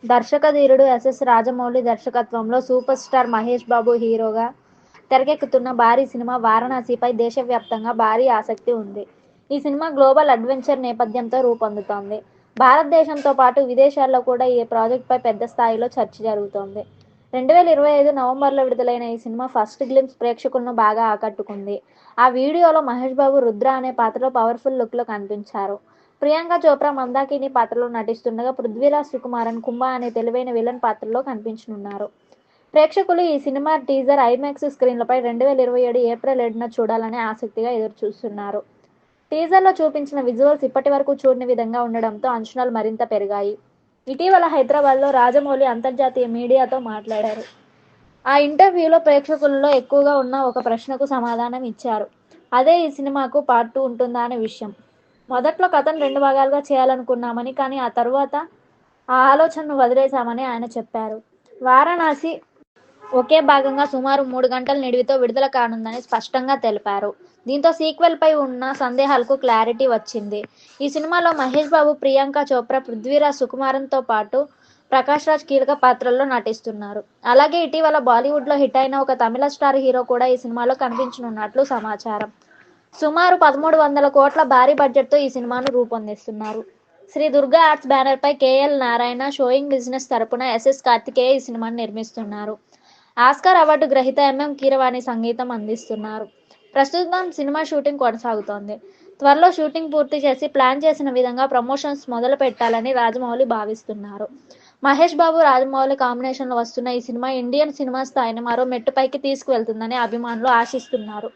దర్శకధీరుడు SS Rajamouli దర్శకత్వంలో super star Mahesh Babu హీరోగా తెరకెక్కుతున్న భారీ సినిమా వారణాసిపై దేశవ్యాప్తంగా భారీ ఆసక్తి ఉంది. ఈ సినిమా గ్లోబల్ అడ్వెంచర్ నేపథ్యంతో రూపొందుతోంది. భారతదేశంతో పాటు విదేశాల్లో కూడా ఈ ప్రాజెక్టుపై పెద్ద స్థాయిలో చర్చ జరుగుతోంది. 2025 నవంబర్లో విడుదలైన ఈ సినిమా ఫస్ట్ గ్లింప్స్ ప్రేక్షకులను బాగా ఆకట్టుకుంది. ఆ వీడియోలో మహేష్ బాబు రుద్ర అనే పాత్రలో పవర్ఫుల్ లుక్లో కనిపించారు. ప్రియాంక చోప్రా మందాకిని పాత్రలో నటిస్తుండగా పృథ్వీరాజ్ సుకుమారన్ కుంభ అనే తెలివైన విలన్ పాత్రలో కనిపించనున్నారు. ప్రేక్షకులు ఈ సినిమా టీజర్ ఐమాక్స్ స్క్రీన్లపై 2027 ఏప్రిల్ 7న చూడాలని ఆసక్తిగా ఎదురుచూస్తున్నారు. టీజర్లో చూపించిన విజువల్స్ ఇప్పటి వరకు చూడని విధంగా ఉండడంతో అంచనాలు మరింత పెరిగాయి. ఇటీవల హైదరాబాద్లో రాజమౌళి అంతర్జాతీయ మీడియాతో మాట్లాడారు. ఆ ఇంటర్వ్యూలో ప్రేక్షకులలో ఎక్కువగా ఉన్న ఒక ప్రశ్నకు సమాధానం ఇచ్చారు. అదే ఈ సినిమాకు పార్ట్ 2 ఉంటుందా అనే విషయం. మొదట్లో కథను 2 భాగాలుగా చేయాలనుకున్నామని, కానీ ఆ తర్వాత ఆ ఆలోచనను వదిలేశామని ఆయన చెప్పారు. వారణాసి ఒకే భాగంగా సుమారు 3 గంటల నిడివితో విడుదల కానుందని స్పష్టంగా తెలిపారు. దీంతో సీక్వెల్పై ఉన్న సందేహాలకు క్లారిటీ వచ్చింది. ఈ సినిమాలో మహేష్ బాబు, ప్రియాంక చోప్రా, పృథ్వీరాజ్ సుకుమారన్తో పాటు ప్రకాష్ రాజ్ కీలక పాత్రల్లో నటిస్తున్నారు. అలాగే ఇటీవల బాలీవుడ్లో హిట్ అయిన ఒక తమిళ స్టార్ హీరో కూడా ఈ సినిమాలో కనిపించనున్నట్లు సమాచారం. సుమారు 1300 కోట్ల భారీ బడ్జెట్తో ఈ సినిమాను రూపొందిస్తున్నారు. శ్రీ దుర్గా ఆర్ట్స్ బ్యానర్పై కేఎల్ నారాయణ, షోయింగ్ బిజినెస్ తరపున ఎస్ఎస్ కార్తికేయ ఈ సినిమాను నిర్మిస్తున్నారు. ఆస్కార్ అవార్డు గ్రహీత ఎంఎం కీరవాణి సంగీతం అందిస్తున్నారు. ప్రస్తుతం సినిమా షూటింగ్ కొనసాగుతోంది. త్వరలో షూటింగ్ పూర్తి చేసి ప్లాన్ చేసిన విధంగా ప్రమోషన్స్ మొదలు పెట్టాలని రాజమౌళి భావిస్తున్నారు. మహేష్ బాబు, రాజమౌళి కాంబినేషన్లో వస్తున్న ఈ సినిమా ఇండియన్ సినిమా స్థాయిని మరో మెట్టుపైకి తీసుకువెళ్తుందని అభిమానులు ఆశిస్తున్నారు.